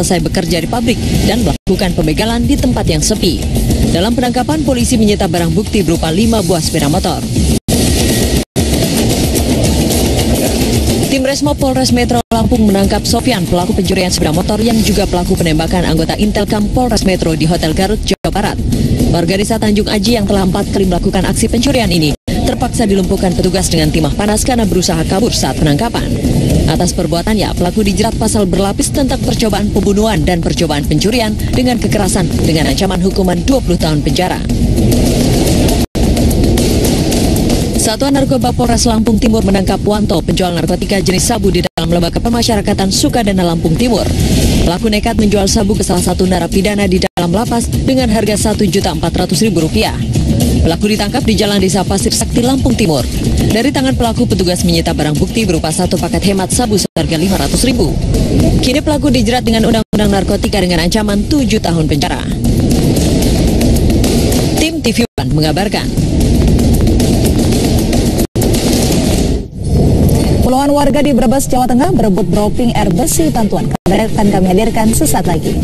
selesai bekerja di pabrik dan melakukan pembegalan di tempat yang sepi. Dalam penangkapan, polisi menyita barang bukti berupa 5 buah sepeda motor. Tim Resmo Polres Metro Lampung menangkap Sofyan, pelaku pencurian sepeda motor yang juga pelaku penembakan anggota Intelkam Polres Metro di Hotel Garut, Jawa Barat. Warga desa Tanjung Aji yang telah 4 kali melakukan aksi pencurian ini terpaksa dilumpuhkan petugas dengan timah panas karena berusaha kabur saat penangkapan. Atas perbuatannya, pelaku dijerat pasal berlapis tentang percobaan pembunuhan dan percobaan pencurian dengan kekerasan dengan ancaman hukuman 20 tahun penjara. Satuan Narkoba Polres Lampung Timur menangkap Wanto, penjual narkotika jenis sabu di dalam Lembaga Pemasyarakatan Sukadana Lampung Timur. Pelaku nekat menjual sabu ke salah satu narapidana di dalam lapas dengan harga Rp1.400.000. Pelaku ditangkap di Jalan Desa Pasir Sakti, Lampung Timur. Dari tangan pelaku, petugas menyita barang bukti berupa 1 paket hemat sabu seharga Rp500.000. Kini pelaku dijerat dengan Undang-Undang Narkotika dengan ancaman 7 tahun penjara. Tim TV One mengabarkan. Puluhan warga di Brebes, Jawa Tengah berebut dropping air bersih bantuan. Kabar akan kami hadirkan sesaat lagi.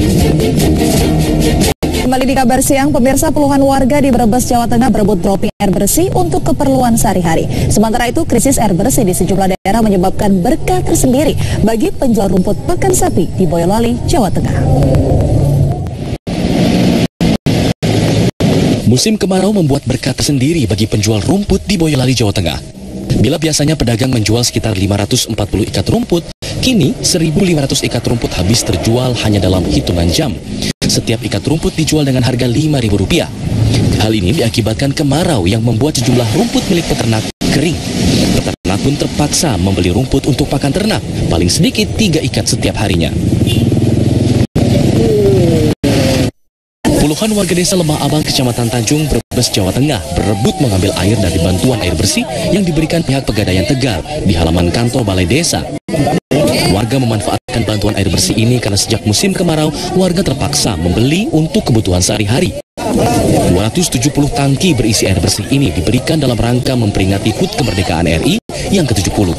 Kembali di kabar siang, pemirsa, puluhan warga di Brebes, Jawa Tengah berebut dropping air bersih untuk keperluan sehari-hari. Sementara itu, krisis air bersih di sejumlah daerah menyebabkan berkah tersendiri bagi penjual rumput pakan sapi di Boyolali, Jawa Tengah. Musim kemarau membuat berkah tersendiri bagi penjual rumput di Boyolali, Jawa Tengah. Bila biasanya pedagang menjual sekitar 540 ikat rumput, kini 1.500 ikat rumput habis terjual hanya dalam hitungan jam. Setiap ikat rumput dijual dengan harga Rp5.000. Hal ini diakibatkan kemarau yang membuat sejumlah rumput milik peternak kering. Peternak pun terpaksa membeli rumput untuk pakan ternak, paling sedikit 3 ikat setiap harinya. Puluhan warga desa Lembah Abang, Kecamatan Tanjung, Brebes, Jawa Tengah berebut mengambil air dari bantuan air bersih yang diberikan pihak Pegadaian Tegal di halaman kantor balai desa. Warga memanfaatkan bantuan air bersih ini karena sejak musim kemarau, warga terpaksa membeli untuk kebutuhan sehari-hari. 270 tangki berisi air bersih ini diberikan dalam rangka memperingati HUT Kemerdekaan RI yang ke-70.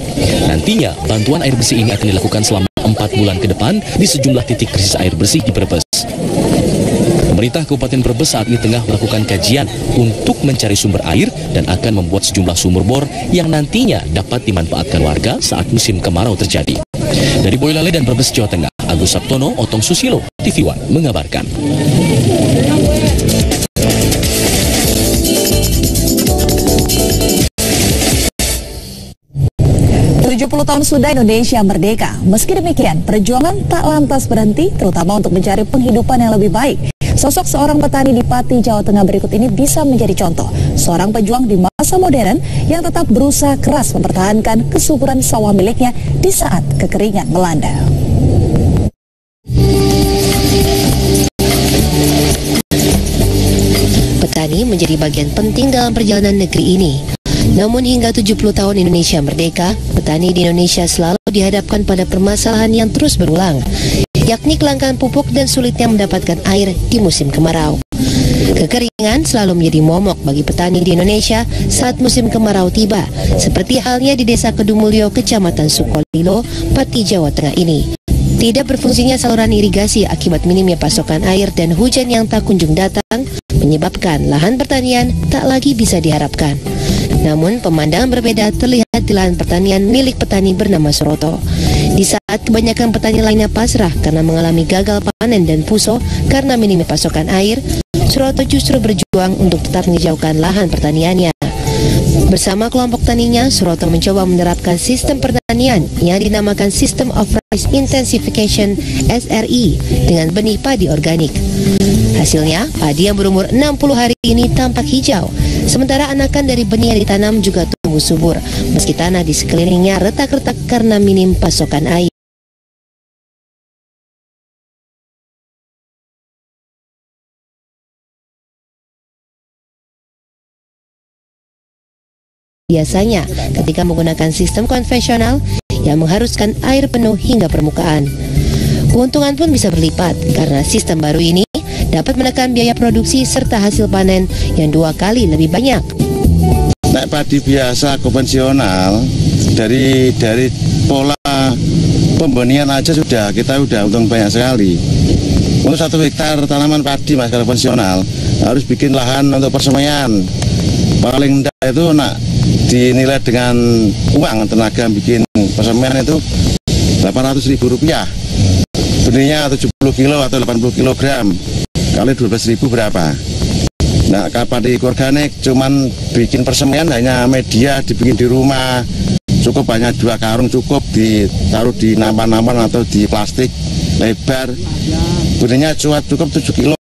Nantinya, bantuan air bersih ini akan dilakukan selama 4 bulan ke depan di sejumlah titik krisis air bersih di Brebes. Pemerintah Kabupaten Brebes saat ini tengah melakukan kajian untuk mencari sumber air dan akan membuat sejumlah sumur bor yang nantinya dapat dimanfaatkan warga saat musim kemarau terjadi. Dari Boyolali dan Brebes, Jawa Tengah, Agus Sabtono, Otong Susilo, TV One mengabarkan. 70 tahun sudah Indonesia merdeka. Meski demikian, perjuangan tak lantas berhenti, terutama untuk mencari penghidupan yang lebih baik. Sosok seorang petani di Pati, Jawa Tengah berikut ini bisa menjadi contoh. Seorang pejuang di masa modern yang tetap berusaha keras mempertahankan kesuburan sawah miliknya di saat kekeringan melanda. Petani menjadi bagian penting dalam perjalanan negeri ini. Namun hingga 70 tahun Indonesia merdeka, petani di Indonesia selalu dihadapkan pada permasalahan yang terus berulang, yakni kelangkaan pupuk dan sulitnya mendapatkan air di musim kemarau. Kekeringan selalu menjadi momok bagi petani di Indonesia saat musim kemarau tiba, seperti halnya di Desa Kedumulyo, Kecamatan Sukolilo, Pati, Jawa Tengah ini. Tidak berfungsinya saluran irigasi akibat minimnya pasokan air dan hujan yang tak kunjung datang menyebabkan lahan pertanian tak lagi bisa diharapkan. Namun pemandangan berbeda terlihat di lahan pertanian milik petani bernama Suroto. Di saat kebanyakan petani lainnya pasrah karena mengalami gagal panen dan puso karena minimnya pasokan air, Suroto justru berjuang untuk tetap menghijaukan lahan pertaniannya. Bersama kelompok taninya, Suroto mencoba menerapkan sistem pertanian yang dinamakan System of Rice Intensification (SRI) dengan benih padi organik. Hasilnya, padi yang berumur 60 hari ini tampak hijau, sementara anakan dari benih yang ditanam juga tumbuh subur, meski tanah di sekelilingnya retak-retak karena minim pasokan air. Biasanya, ketika menggunakan sistem konvensional yang mengharuskan air penuh hingga permukaan, keuntungan pun bisa berlipat karena sistem baru ini dapat menekan biaya produksi serta hasil panen yang 2 kali lebih banyak. Nek padi biasa konvensional dari pola Pembenihan aja kita udah untung banyak sekali. Untuk 1 hektar tanaman padi mas kalau konvensional harus bikin lahan untuk persemaian. Paling rendah itu dinilai dengan uang tenaga bikin persemaian itu Rp800.000. Benihnya 70 kilo atau 80 kilogram kali 12.000 berapa? Nah, padi organik cuman bikin persemaian hanya media dibikin di rumah, cukup hanya 2 karung, cukup ditaruh di nampan-nampan atau di plastik lebar. Benihnya cukup 7 kilo,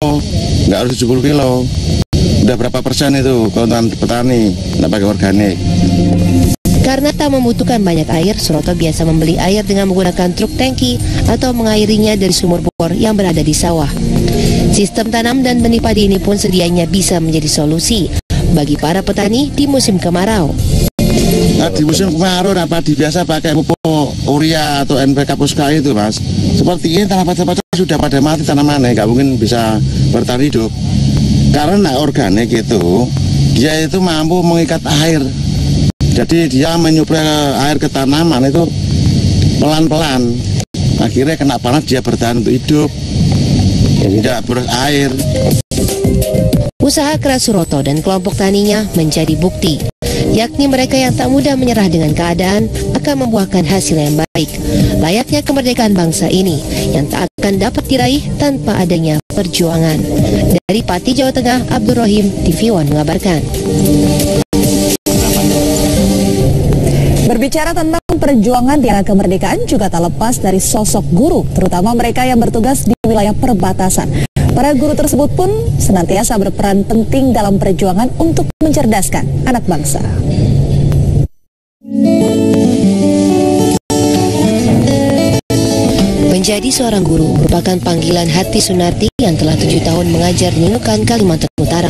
nggak harus 70 kilo. Udah berapa persen itu keuntungan petani nggak pakai organik? Karena tak membutuhkan banyak air, Suroto biasa membeli air dengan menggunakan truk tangki atau mengairinya dari sumur bor yang berada di sawah. Sistem tanam dan benih padi ini pun sedianya bisa menjadi solusi bagi para petani di musim kemarau. Nah, di musim kemarau padi biasa pakai pupuk urea atau NPK Puska itu mas. Seperti ini tanaman-tanaman sudah pada mati tanamannya, nggak mungkin bisa bertahan hidup. Karena organik itu dia itu mampu mengikat air. Jadi dia menyuplai air ke tanaman itu pelan-pelan. Akhirnya kena panas dia bertahan untuk hidup. Tidak boros air. Usaha keras Suroto dan kelompok taninya menjadi bukti, yakni mereka yang tak mudah menyerah dengan keadaan akan membuahkan hasil yang baik. Layaknya kemerdekaan bangsa ini yang tak akan dapat diraih tanpa adanya perjuangan. Dari Pati, Jawa Tengah, Abdul Rohim, TV One mengabarkan. Berbicara tentang perjuangan di era kemerdekaan juga tak lepas dari sosok guru, terutama mereka yang bertugas di wilayah perbatasan. Para guru tersebut pun senantiasa berperan penting dalam perjuangan untuk mencerdaskan anak bangsa. Menjadi seorang guru merupakan panggilan hati Sunarti yang telah 7 tahun mengajar di Nunukan, Kalimantan Utara.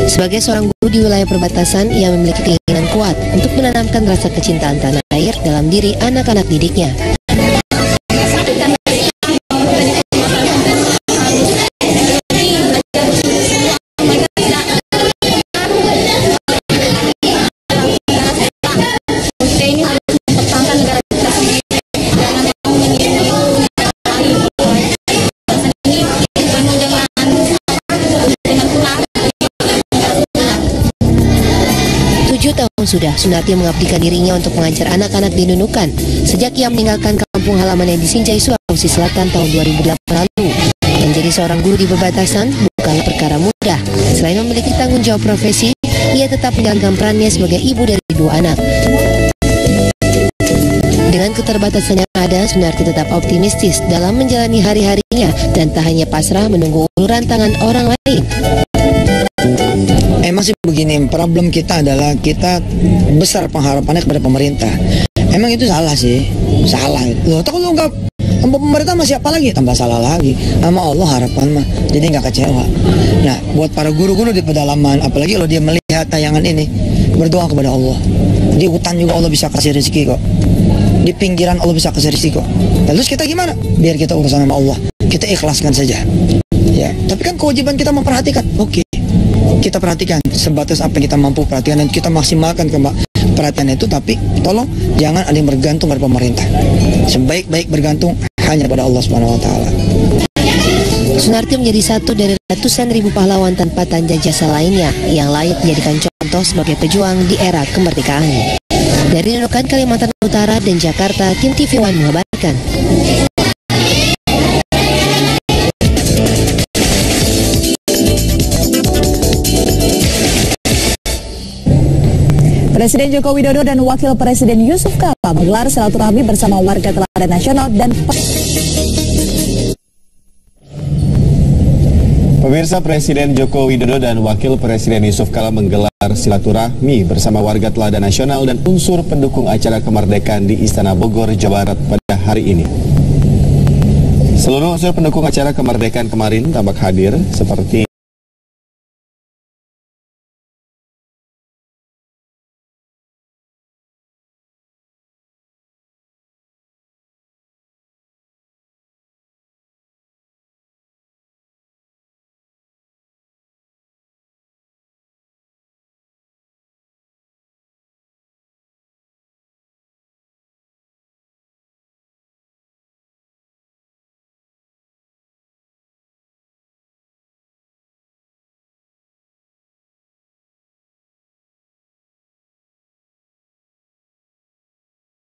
Sebagai seorang guru di wilayah perbatasan, ia memiliki keinginan kuat untuk menanamkan rasa kecintaan tanah air dalam diri anak-anak didiknya. Tahun sudah Sunarti mengabdikan dirinya untuk mengajar anak-anak di Nunukan sejak ia meninggalkan kampung halaman yang di Sinjai, Sulawesi Selatan tahun 2008 lalu. Menjadi seorang guru di perbatasan bukanlah perkara mudah. Selain memiliki tanggung jawab profesi, ia tetap menjalankan perannya sebagai ibu dari 2 anak. Dengan keterbatasan yang ada, Sunarti tetap optimistis dalam menjalani hari-harinya dan tak hanya pasrah menunggu uluran tangan orang lain. Emang sih begini, problem kita adalah kita besar pengharapannya kepada pemerintah. Emang itu salah sih, salah. Loh, kalau nggak sama pemerintah masih apa lagi? Tambah salah lagi. Sama Allah harapan mah, jadi nggak kecewa. Nah, buat para guru-guru di pedalaman, apalagi kalau dia melihat tayangan ini, berdoa kepada Allah. Di hutan juga Allah bisa kasih rezeki kok. Di pinggiran Allah bisa kasih rezeki kok. Terus kita gimana? Biar kita urusan sama Allah, kita ikhlaskan saja. Ya, tapi kan kewajiban kita memperhatikan. Oke. Kita perhatikan sebatas apa yang kita mampu perhatikan dan kita maksimalkan perhatian itu, tapi tolong jangan ada yang bergantung pada pemerintah. Sebaik-baik bergantung hanya pada Allah Subhanahu wa taala. Sunarti menjadi satu dari ratusan ribu pahlawan tanpa tanda jasa lainnya yang layak dijadikan contoh sebagai pejuang di era kemerdekaan. Dari Nunukan, Kalimantan Utara dan Jakarta, tim TV One mengabarkan. Presiden Joko Widodo dan Wakil Presiden Yusuf Kala menggelar silaturahmi bersama warga Teladan Nasional dan Pemirsa, Presiden Joko Widodo dan Wakil Presiden Yusuf Kala menggelar silaturahmi bersama warga Teladan Nasional dan unsur pendukung acara kemerdekaan di Istana Bogor, Jawa Barat pada hari ini. Seluruh unsur pendukung acara kemerdekaan kemarin tampak hadir seperti